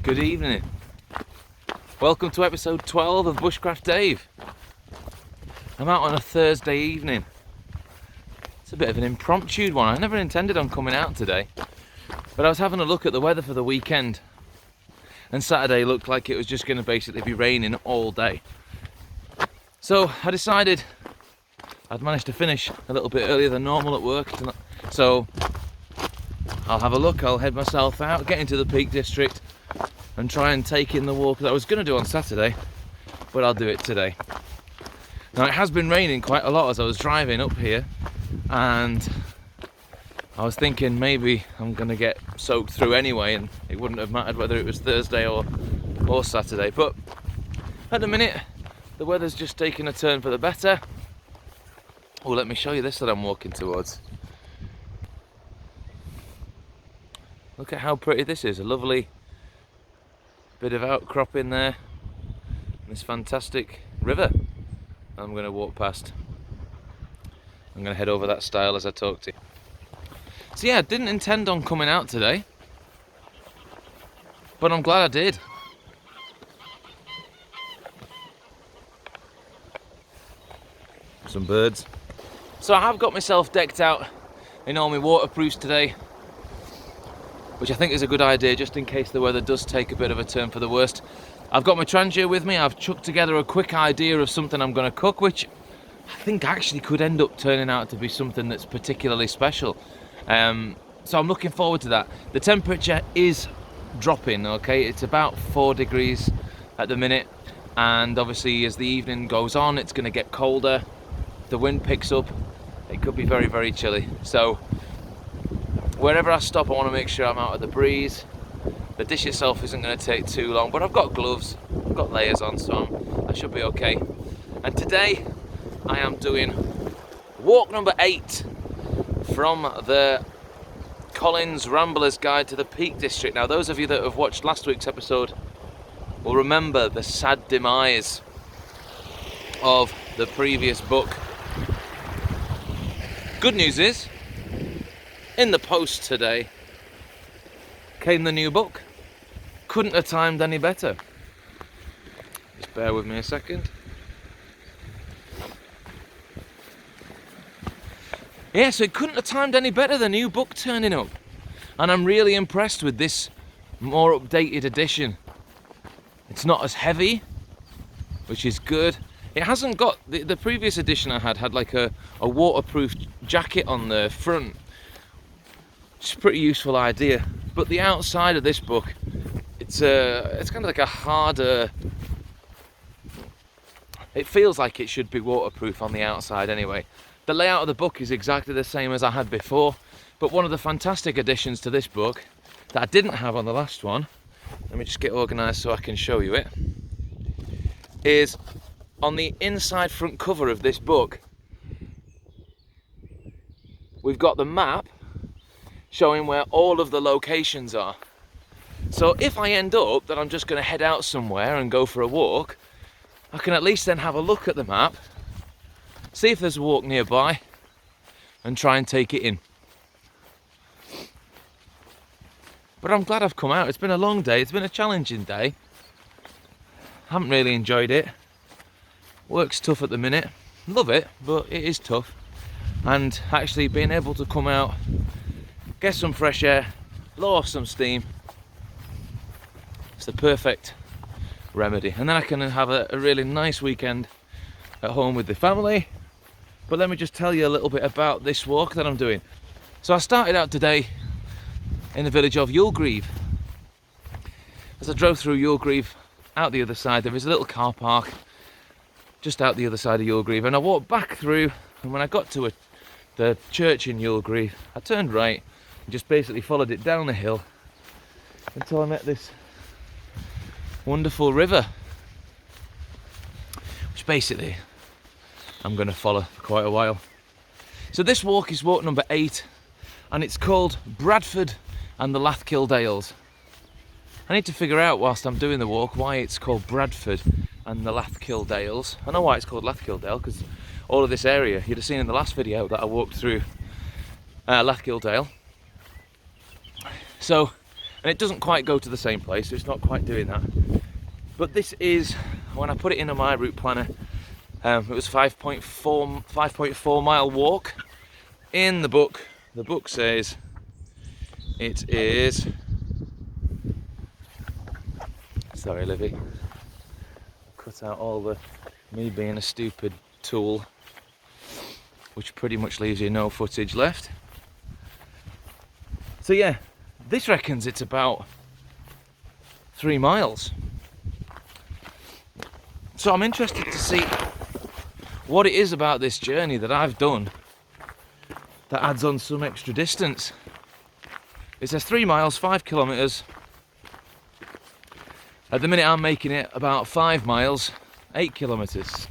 Good evening. Welcome to episode 12 of Bushcraft Dave. I'm out on a Thursday evening. It's a bit of an impromptu one. I never intended on coming out today, but I was having a look at the weather for the weekend, and Saturday looked like it was just going to basically be raining all day. So I decided I'd managed to finish a little bit earlier than normal at work, so I'll have a look. I'll head myself out, get into the Peak District and try and take in the walk that I was going to do on Saturday, but I'll do it today. Now, it has been raining quite a lot as I was driving up here, and I was thinking maybe I'm going to get soaked through anyway, and it wouldn't have mattered whether it was Thursday or Saturday. But at the minute, the weather's just taken a turn for the better. Oh, let me show you this that I'm walking towards. Look at how pretty this is. A lovely bit of outcropping there. This fantastic river I'm going to walk past. I'm going to head over that stile as I talk to you. So yeah, I didn't intend on coming out today, but I'm glad I did. Some birds. So I have got myself decked out in all my waterproofs today, which I think is a good idea just in case the weather does take a bit of a turn for the worst. I've got my Trangia with me. I've chucked together a quick idea of something I'm going to cook, which I think actually could end up turning out to be something that's particularly special. So I'm looking forward to that. The temperature is dropping, okay? It's about 4 degrees at the minute, and obviously as the evening goes on, it's going to get colder. If the wind picks up, it could be very, very chilly. So wherever I stop, I want to make sure I'm out of the breeze. The dish itself isn't going to take too long, but I've got gloves, I've got layers on, so I should be okay. And today I am doing walk number 8 from the Collins Ramblers guide to the Peak District. Now, those of you that have watched last week's episode will remember the sad demise of the previous book. Good news is, in the post today came the new book. Couldn't have timed any better. Just bear with me a second. Yeah, so it couldn't have timed any better, the new book turning up. And I'm really impressed with this more updated edition. It's not as heavy, which is good. It hasn't got, the previous edition I had like a waterproof jacket on the front. It's a pretty useful idea. But the outside of this book, it's kind of like a harder, it feels like it should be waterproof on the outside anyway. The layout of the book is exactly the same as I had before, but one of the fantastic additions to this book that I didn't have on the last one, let me just get organised so I can show you it, is on the inside front cover of this book, we've got the map showing where all of the locations are. So if I end up that I'm just going to head out somewhere and go for a walk, I can at least then have a look at the map, see if there's a walk nearby, and try and take it in. But I'm glad I've come out. It's been a long day, it's been a challenging day. I haven't really enjoyed it. Work's tough at the minute. Love it, but it is tough. And actually being able to come out, get some fresh air, blow off some steam, it's the perfect remedy. And then I can have a really nice weekend at home with the family. But let me just tell you a little bit about this walk that I'm doing. So I started out today in the village of Yulgreve. As I drove through Yulgreve, out the other side, there is a little car park just out the other side of Yulgreve, and I walked back through, and when I got to the church in Yulgreve, I turned right and just basically followed it down the hill until I met this wonderful river, which basically I'm going to follow for quite a while. So this walk is walk number 8, and it's called Bradford and the Lathkill Dales. I need to figure out whilst I'm doing the walk why it's called Bradford and the Lathkill Dales. I know why it's called Lathkill Dale, because all of this area, you'd have seen in the last video that I walked through Lathkill Dale. So and it doesn't quite go to the same place, so it's not quite doing that. But this is, when I put it into my route planner, it was 5.4 mile walk. In the book says it is, sorry Livy, cut out all the me being a stupid tool, which pretty much leaves you no footage left. So yeah, this reckons it's about 3 miles. So I'm interested to see what it is about this journey that I've done that adds on some extra distance. It says 3 miles, 5 kilometres. At the minute I'm making it about 5 miles, 8 kilometres.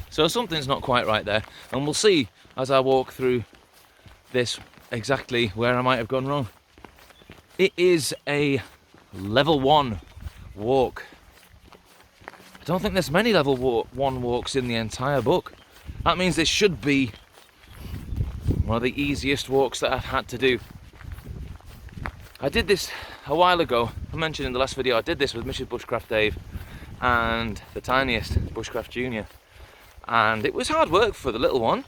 So something's not quite right there, and we'll see as I walk through this exactly where I might have gone wrong. It is a level 1 walk. I don't think there's many level 1 walks in the entire book. That means this should be one of the easiest walks that I've had to do. I did this a while ago. I mentioned in the last video I did this with Mrs. Bushcraft Dave and the tiniest Bushcraft Junior, and it was hard work for the little one.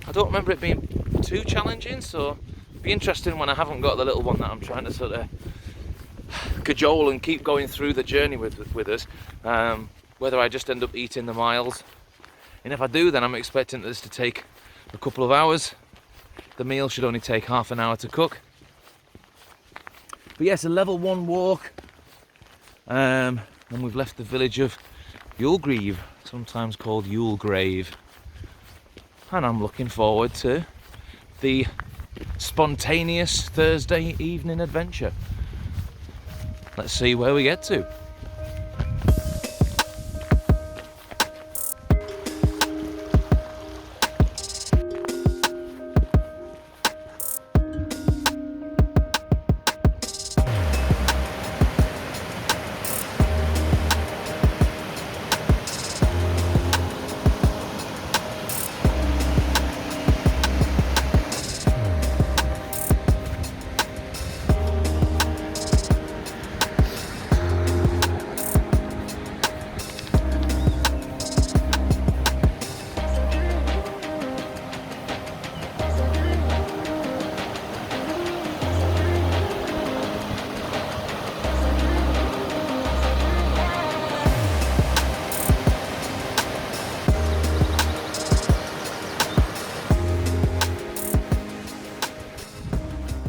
I don't remember it being too challenging, so it'll be interesting when I haven't got the little one that I'm trying to sort of cajole and keep going through the journey with us, whether I just end up eating the miles. And if I do, then I'm expecting this to take a couple of hours. The meal should only take half an hour to cook. But yes, a level 1 walk, and we've left the village of Yulegrieve, sometimes called Yulegrave, and I'm looking forward to the spontaneous Thursday evening adventure. Let's see where we get to.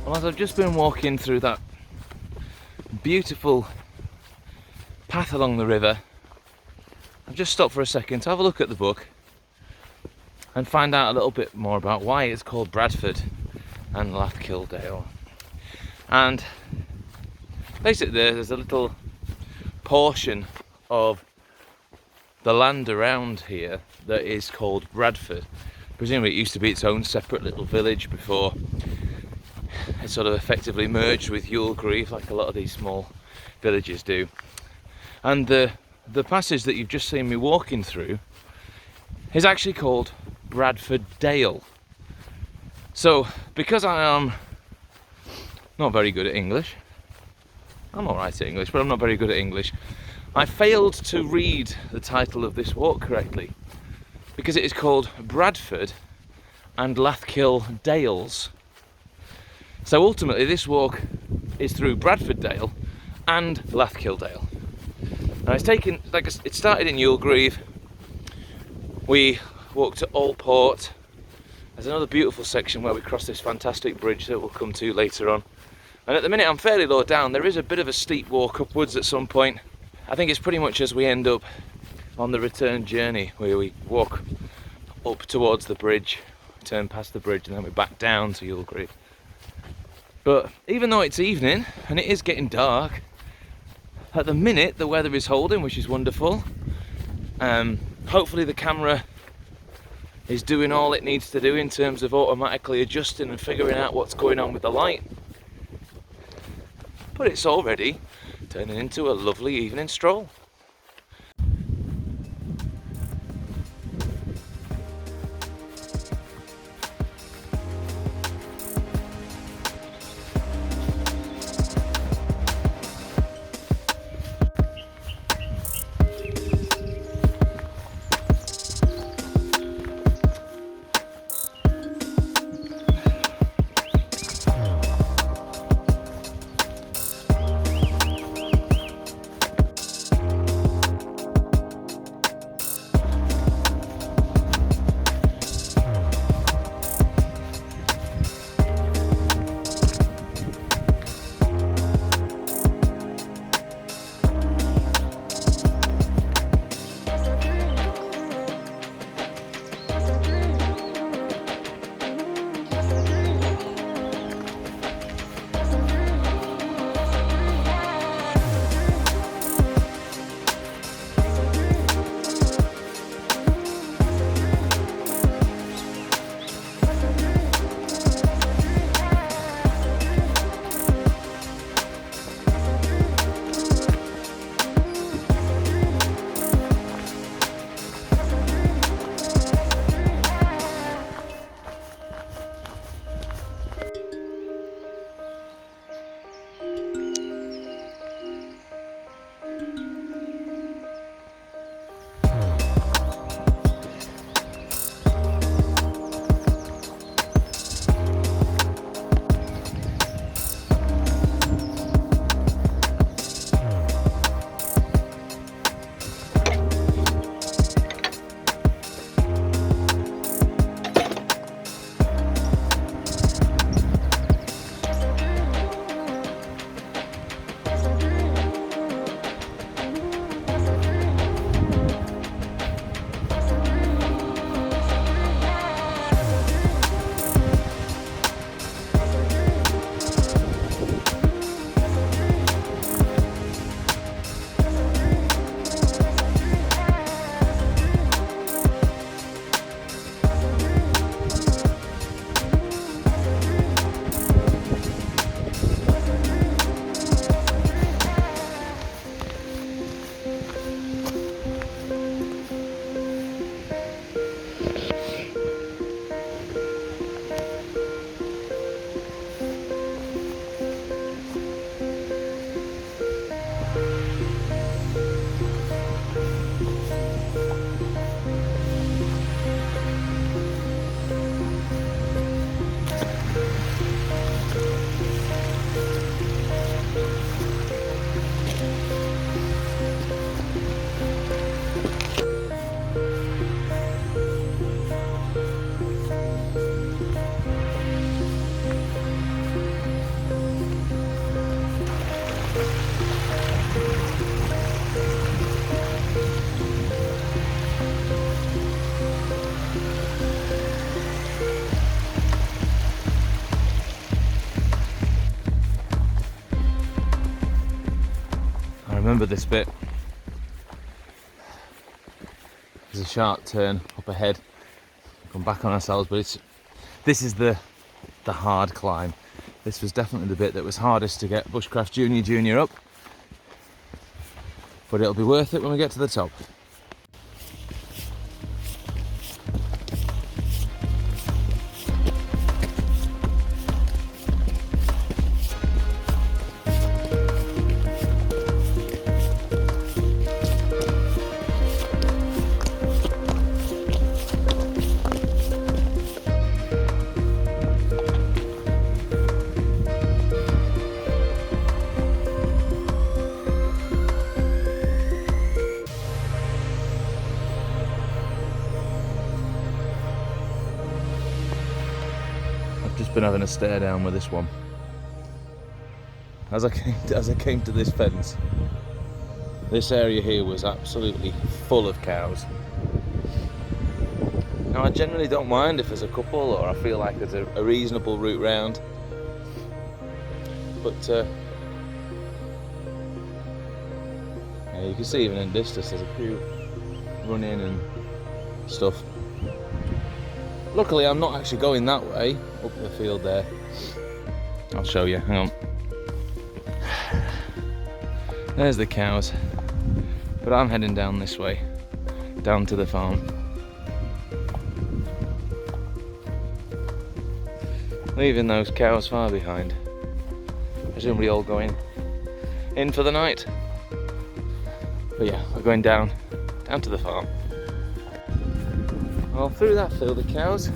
Well, as I've just been walking through that beautiful path along the river, I've just stopped for a second to have a look at the book and find out a little bit more about why it's called Bradford and Lathkill Dale. And basically there's a little portion of the land around here that is called Bradford. Presumably it used to be its own separate little village before it sort of effectively merged with Yulegrieve, like a lot of these small villages do. And the passage that you've just seen me walking through is actually called Bradford Dale. So because I am not very good at English, I'm alright at English, but I'm not very good at English, I failed to read the title of this walk correctly, because it is called Bradford and Lathkill Dales. So ultimately this walk is through Bradford Dale and Lathkill Dale. Now it's taken, it started in Yulegrieve, we walked to Allport, there's another beautiful section where we cross this fantastic bridge that we'll come to later on. And at the minute I'm fairly low down, there is a bit of a steep walk upwards at some point. I think it's pretty much as we end up on the return journey, where we walk up towards the bridge, turn past the bridge, and then we're back down to Yulegrieve. But even though it's evening and it is getting dark, at the minute the weather is holding, which is wonderful. Hopefully the camera is doing all it needs to do in terms of automatically adjusting and figuring out what's going on with the light. But it's already turning into a lovely evening stroll. remember this bit. There's a sharp turn up ahead. Come back on ourselves, but this is the hard climb. This was definitely the bit that was hardest to get Bushcraft Junior up, but it'll be worth it when we get to the top. Just been having a stare down with this one. As I came to this fence, this area here was absolutely full of cows. Now I generally don't mind if there's a couple or I feel like there's a reasonable route round, but yeah, you can see even in distance there's a few running and stuff. Luckily I'm not actually going that way, up the field there. I'll show you, hang on. There's the cows, but I'm heading down this way, down to the farm. Leaving those cows far behind. Presumably all going in for the night. But yeah, we're going down to the farm. Well, through that field of cows,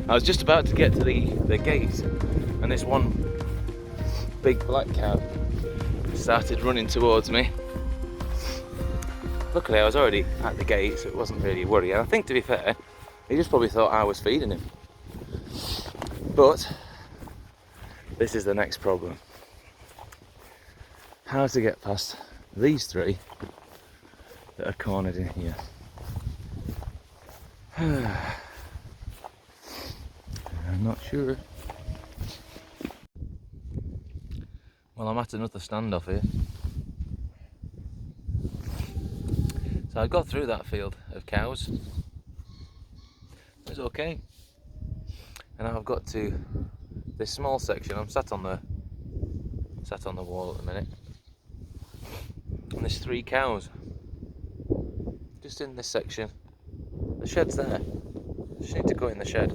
I was just about to get to the gate, and this one big black cow started running towards me. Luckily I was already at the gate, so it wasn't really a worry, and I think, to be fair, he just probably thought I was feeding him. But this is the next problem. How to get past these three that are cornered in here. I'm not sure. Well, I'm at another standoff here. So I got through that field of cows. It was okay. And now I've got to this small section. I'm sat on the wall at the minute. And there's 3 cows. Just in this section. The shed's there. Just need to go in the shed.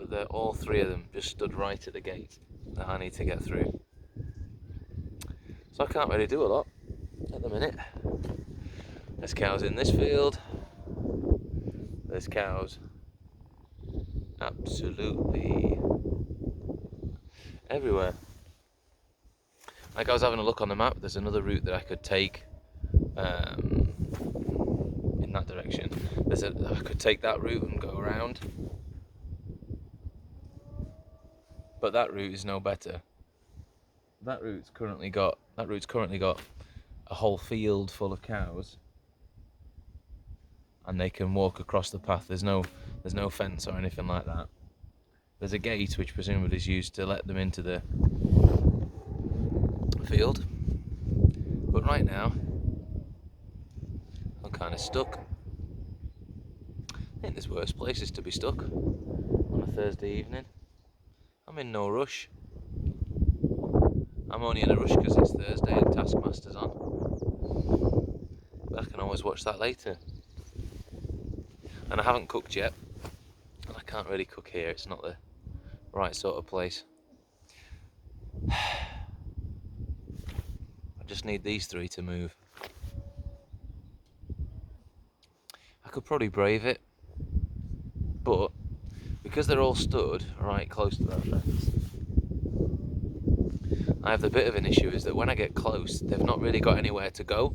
But all 3 of them just stood right at the gate that I need to get through. So I can't really do a lot at the minute. There's cows in this field. There's cows absolutely everywhere. Like, I was having a look on the map, there's another route that I could take in that direction. I could take that route and go around, but that route is no better. That route's currently got a whole field full of cows, and they can walk across the path. There's no fence or anything like that. There's a gate which presumably is used to let them into the field. But right now, I'm kind of stuck. I think there's worse places to be stuck on a Thursday evening. I'm in no rush. I'm only in a rush because it's Thursday and Taskmaster's on. But I can always watch that later. And I haven't cooked yet. And I can't really cook here, it's not the right sort of place. I just need these 3 to move. I could probably brave it, but because they're all stood right close to that fence, I have the bit of an issue is that when I get close, they've not really got anywhere to go.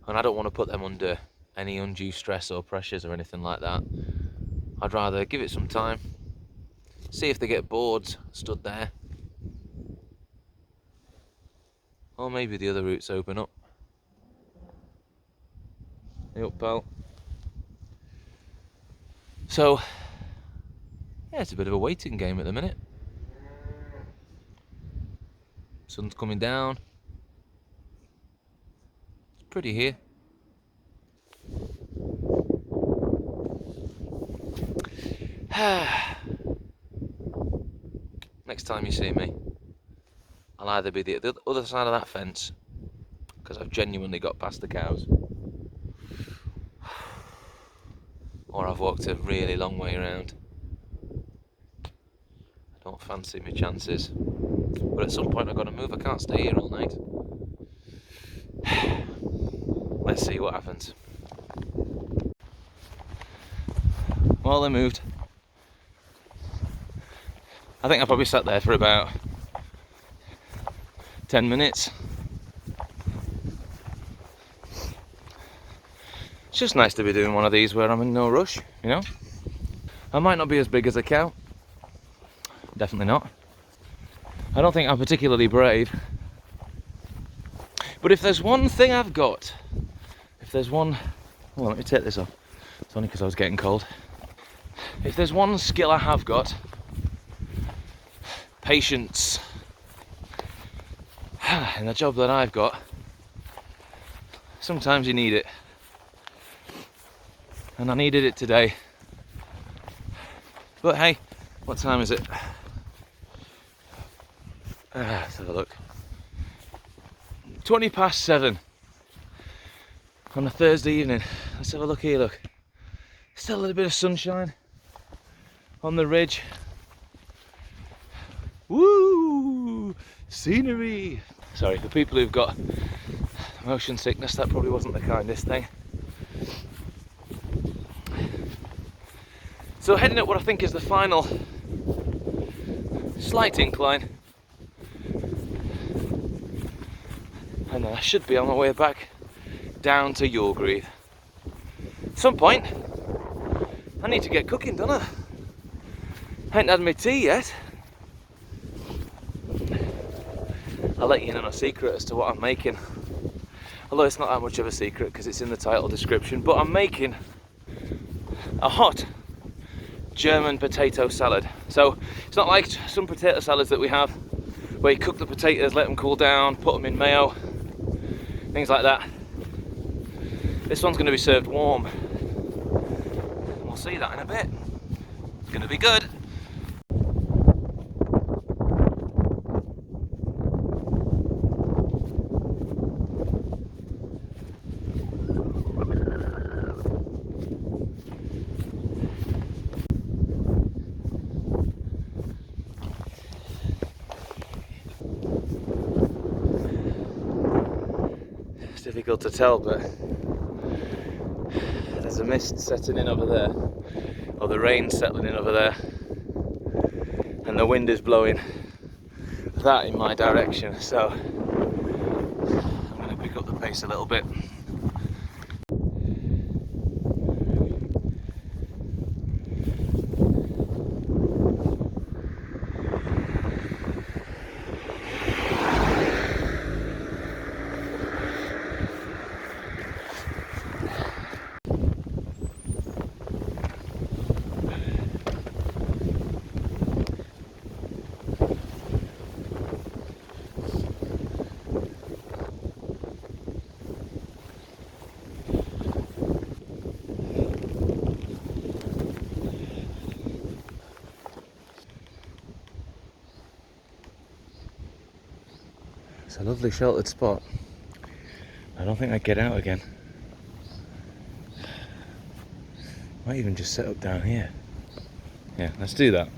And I don't want to put them under any undue stress or pressures or anything like that. I'd rather give it some time, see if they get bored stood there, or maybe the other routes open up. Hey up, pal. So yeah, it's a bit of a waiting game at the minute. Sun's coming down. It's pretty here. Next time you see me, I'll either be the other side of that fence, because I've genuinely got past the cows, or I've walked a really long way around. I don't fancy my chances, but at some point I've got to move. I can't stay here all night. Let's see what happens. Well, they moved. I think I probably sat there for about 10 minutes. It's just nice to be doing one of these where I'm in no rush, you know? I might not be as big as a cow. Definitely not. I don't think I'm particularly brave. But if there's one thing I've got, if there's one... Well, let me take this off. It's only because I was getting cold. If there's one skill I have got, patience. In the job that I've got, sometimes you need it. And I needed it today. But hey, what time is it? Let's have a look. 20 past 7 on a Thursday evening. Let's have a look here, look. Still a little bit of sunshine on the ridge. Woo! Scenery! Sorry, for people who've got motion sickness, that probably wasn't the kindest thing. So heading up what I think is the final slight incline, and then I should be on my way back down to Yorgreave. At some point, I need to get cooking, don't I? I ain't had my tea yet. I'll let you in on a secret as to what I'm making. Although it's not that much of a secret because it's in the title description, but I'm making a hot German potato salad. So it's not like some potato salads that we have where you cook the potatoes, let them cool down, put them in mayo, things like that. This one's going to be served warm. We'll see that in a bit. It's going to be good. It's difficult to tell, but there's a mist setting in over there, or the rain settling in over there, and the wind is blowing that in my direction, so I'm going to pick up the pace a little bit. It's a lovely sheltered spot. I don't think I'd get out again. Might even just set up down here. Yeah, let's do that.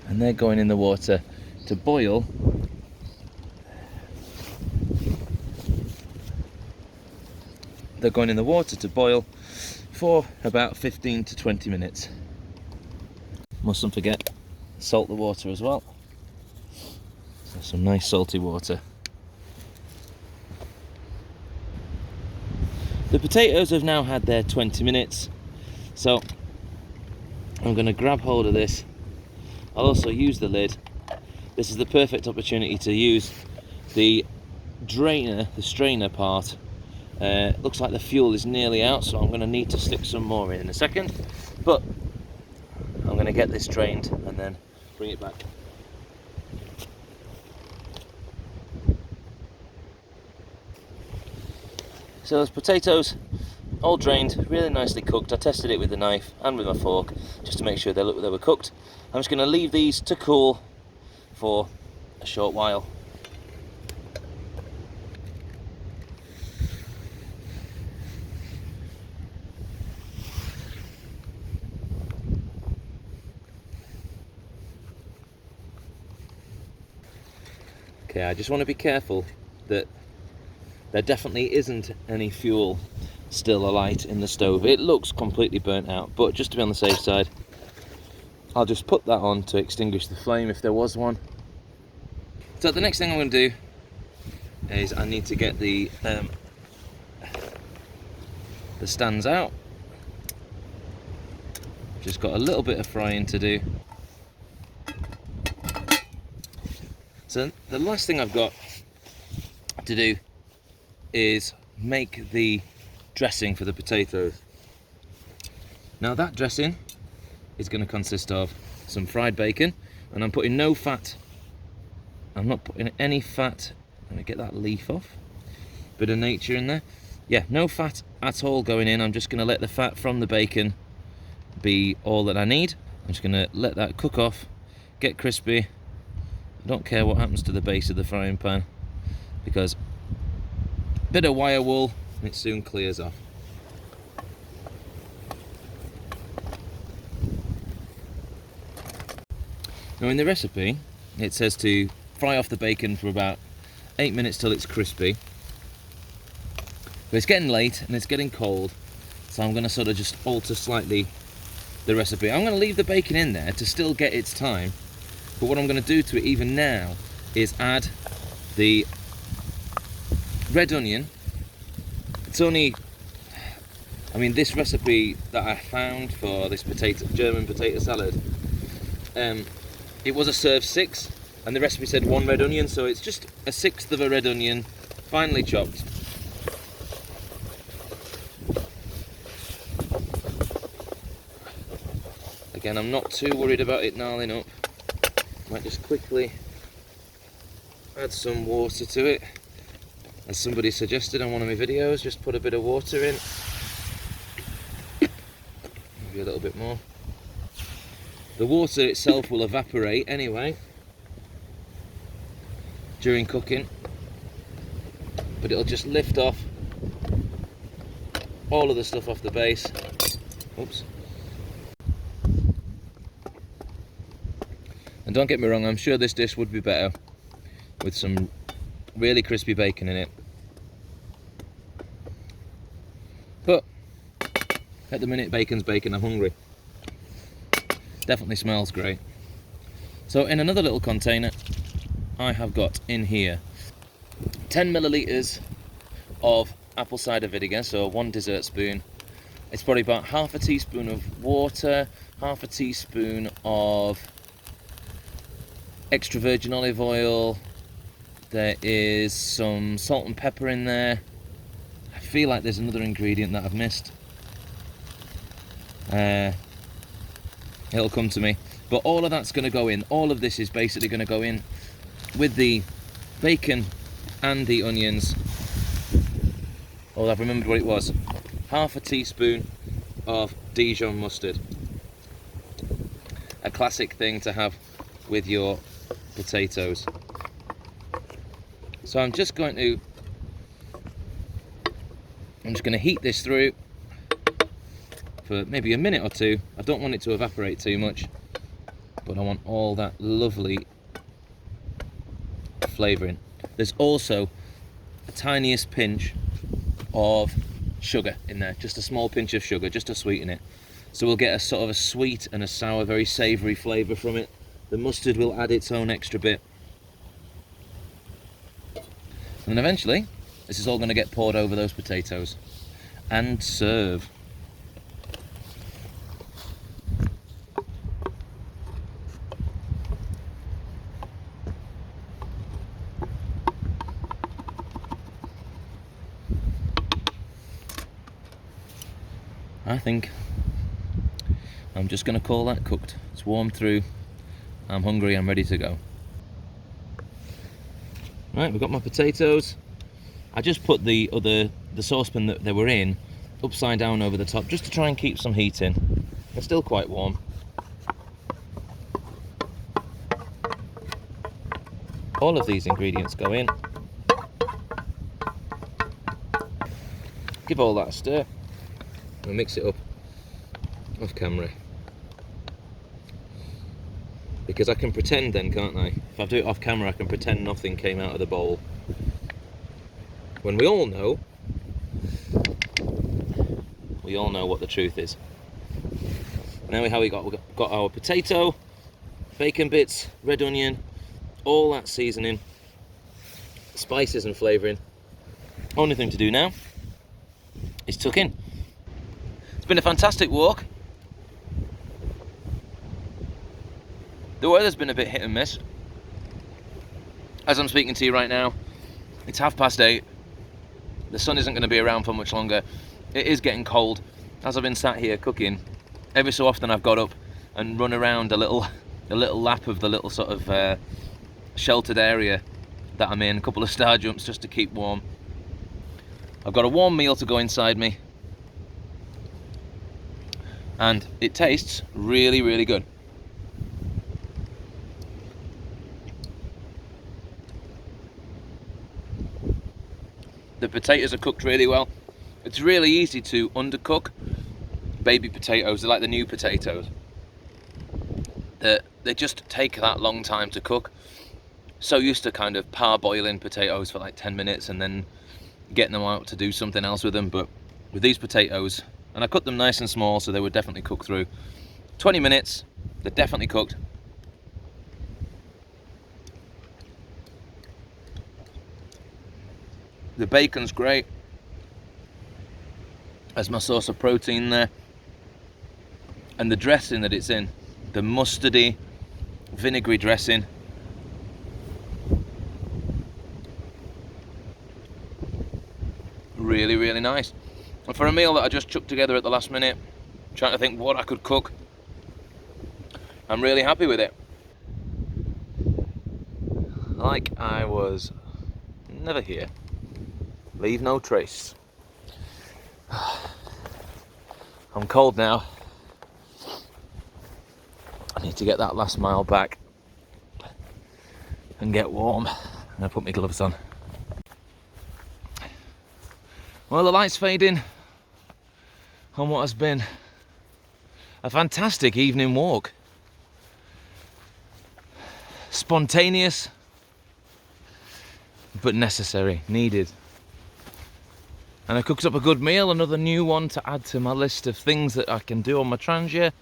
And they're going in the water to boil. They're going in the water to boil for about 15 to 20 minutes. Mustn't forget, salt the water as well. So some nice salty water. The potatoes have now had their 20 minutes, so I'm going to grab hold of this. I'll also use the lid. This is the perfect opportunity to use the drainer, the strainer part. Looks like the fuel is nearly out, so I'm going to need to stick some more in a second, but I'm going to get this drained and then bring it back. So those potatoes, all drained, really nicely cooked. I tested it with the knife and with my fork just to make sure they were cooked. I'm just going to leave these to cool for a short while. Okay, I just want to be careful that there definitely isn't any fuel still alight in the stove. It looks completely burnt out, but just to be on the safe side, I'll just put that on to extinguish the flame if there was one. So the next thing I'm going to do is I need to get the stands out. Just got a little bit of frying to do. So the last thing I've got to do is make the dressing for the potatoes. Now that dressing is going to consist of some fried bacon, and I'm putting no fat. I'm not putting any fat. Let me get that leaf off. Bit of nature in there. Yeah, no fat at all going in. I'm just going to let the fat from the bacon be all that I need. I'm just going to let that cook off, get crispy. I don't care what happens to the base of the frying pan, because a bit of wire wool and it soon clears off. Now in the recipe it says to fry off the bacon for about 8 minutes till it's crispy, but it's getting late and it's getting cold, so I'm going to sort of just alter slightly the recipe. I'm going to leave the bacon in there to still get its time, but what I'm going to do to it even now is add the red onion. It's only, I mean, this recipe that I found for this German potato salad, it was a serve 6 and the recipe said 1 red onion, so it's just a 1/6 of a red onion finely chopped. Again, I'm not too worried about it gnarling up. Might just quickly add some water to it. As somebody suggested on one of my videos, just put a bit of water in. Maybe a little bit more. The water itself will evaporate anyway during cooking, but it'll just lift off all of the stuff off the base. Oops. And don't get me wrong, I'm sure this dish would be better with some really crispy bacon in it. But at the minute, bacon's bacon, I'm hungry. Definitely smells great. So in another little container, I have got in here 10 millilitres of apple cider vinegar, so 1 dessert spoon. It's probably about half a teaspoon of water, half a teaspoon of extra virgin olive oil. There is some salt and pepper in there. I feel like there's another ingredient that I've missed. It'll come to me. But all of that's going to go in. All of this is basically going to go in with the bacon and the onions. Oh, I've remembered what it was. Half a teaspoon of Dijon mustard. A classic thing to have with your potatoes. So I'm just going to heat this through for maybe a minute or two. I don't want it to evaporate too much, but I want all that lovely flavouring. There's also a tiniest pinch of sugar in there, just a small pinch of sugar, just to sweeten it. So we'll get a sort of a sweet and a sour, very savoury flavour from it. The mustard will add its own extra bit. And then eventually, this is all going to get poured over those potatoes. and serve. I think I'm just going to call that cooked. It's warmed through. I'm hungry, I'm ready to go. Right, we've got my potatoes. I just put the saucepan that they were in upside down over the top just to try and keep some heat in. They're still quite warm. All of these ingredients go in. Give all that a stir. I'll mix it up off camera. Because I can pretend then, can't I? If I do it off camera, I can pretend nothing came out of the bowl. When we all know what the truth is. Now we've got our potato, bacon bits, red onion, all that seasoning, spices and flavouring. Only thing to do now is tuck in. It's been a fantastic walk. The weather's been a bit hit and miss. As I'm speaking to you right now, it's 8:30. The sun isn't going to be around for much longer. It is getting cold. As I've been sat here cooking, every so often I've got up and run around a little lap of the little sort of sheltered area that I'm in, a couple of star jumps just to keep warm. I've got a warm meal to go inside me, and it tastes really, really good. The potatoes are cooked really well. It's really easy to undercook baby potatoes. They're like the new potatoes. They just take that long time to cook. So used to kind of parboiling potatoes for like 10 minutes and then getting them out to do something else with them. But with these potatoes, and I cut them nice and small so they would definitely cook through. 20 minutes, they're definitely cooked. The bacon's great. There's my source of protein there. And the dressing that it's in, the mustardy, vinegary dressing. Really, really nice. And for a meal that I just chucked together at the last minute, trying to think what I could cook, I'm really happy with it. Like I was never here. Leave no trace. I'm cold now. I need to get that last mile back and get warm. I'm gonna put my gloves on. Well, the light's fading on what has been a fantastic evening walk. Spontaneous, but necessary, needed. And I cooked up a good meal, another new one to add to my list of things that I can do on my Trangia.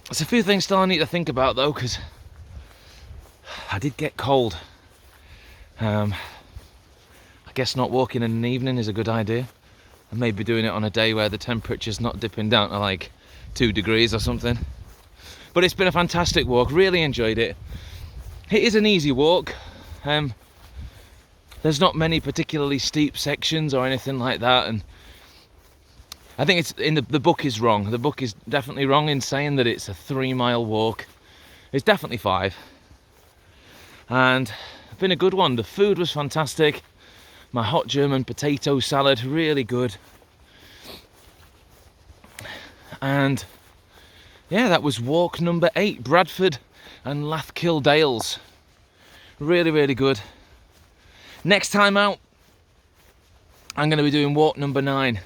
There's a few things still I need to think about though, because I did get cold. I guess not walking in an evening is a good idea. I may be doing it on a day where the temperature's not dipping down to like 2 degrees or something. But it's been a fantastic walk, really enjoyed it. It is an easy walk. There's not many particularly steep sections or anything like that, and I think it's in the book is wrong. The book is definitely wrong in saying that it's a 3-mile walk. It's definitely 5. And it's been a good one. The food was fantastic. My hot German potato salad, really good. And yeah, that was walk number 8, Bradford and Lathkill Dales. Really, really good. Next time out, I'm going to be doing walk number 9.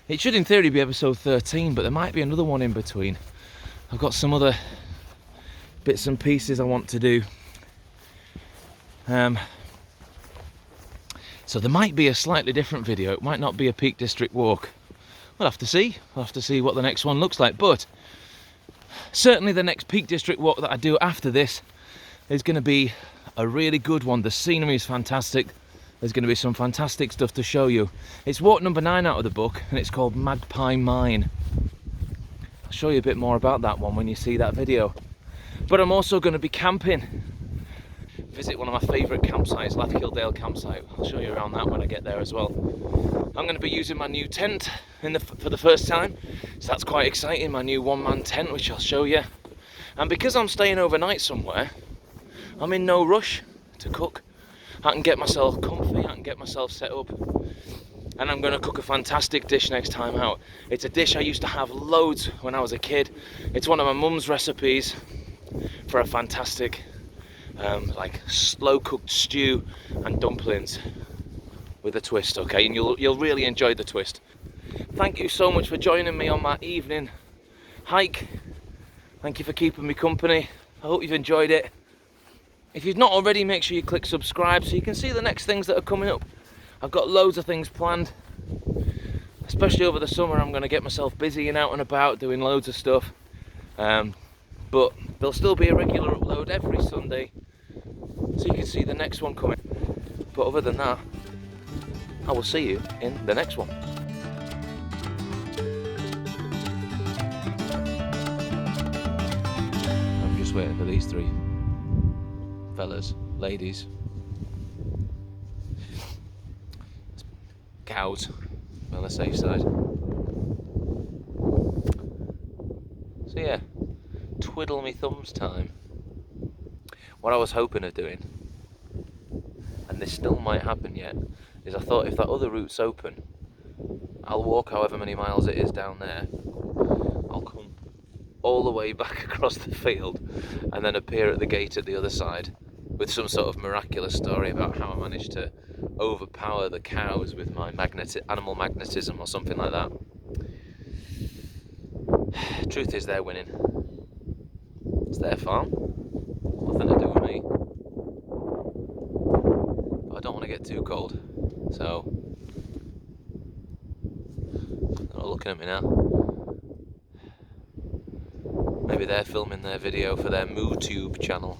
It should in theory be episode 13, but there might be another one in between. I've got some other bits and pieces I want to do. So there might be a slightly different video. It might not be a Peak District walk. We'll have to see. We'll have to see what the next one looks like. But certainly the next Peak District walk that I do after this is going to be a really good one. The scenery is fantastic. there's going to be some fantastic stuff to show you. It's walk number 9 out of the book, and it's called Magpie Mine. I'll show you a bit more about that one when you see that video. But I'm also going to be camping. Visit one of my favourite campsites, Lathkill campsite. I'll show you around that when I get there as well. I'm going to be using my new tent for the first time, so that's quite exciting, my new one-man tent, which I'll show you. And because I'm staying overnight somewhere, I'm in no rush to cook. I can get myself comfy, I can get myself set up, and I'm going to cook a fantastic dish next time out. It's a dish I used to have loads when I was a kid. It's one of my mum's recipes for a fantastic like slow cooked stew and dumplings with a twist, okay? And you'll really enjoy the twist. Thank you so much for joining me on my evening hike. Thank you for keeping me company. I hope you've enjoyed it. If you've not already, make sure you click subscribe so you can see the next things that are coming up. I've got loads of things planned, especially over the summer. I'm going to get myself busy and out and about doing loads of stuff, but there'll still be a regular upload every Sunday, so you can see the next one coming. But other than that, I will see you in the next one. I'm just waiting for these 3 fellas, ladies, cows, on the safe side. So yeah, twiddle me thumbs time. What I was hoping of doing, and this still might happen yet, is I thought if that other route's open, I'll walk however many miles it is down there, I'll come all the way back across the field and then appear at the gate at the other side with some sort of miraculous story about how I managed to overpower the cows with my animal magnetism or something like that. Truth is, they're winning. It's their farm, nothing to do with me. But I don't want to get too cold, so they're not looking at me now. Maybe they're filming their video for their MooTube channel.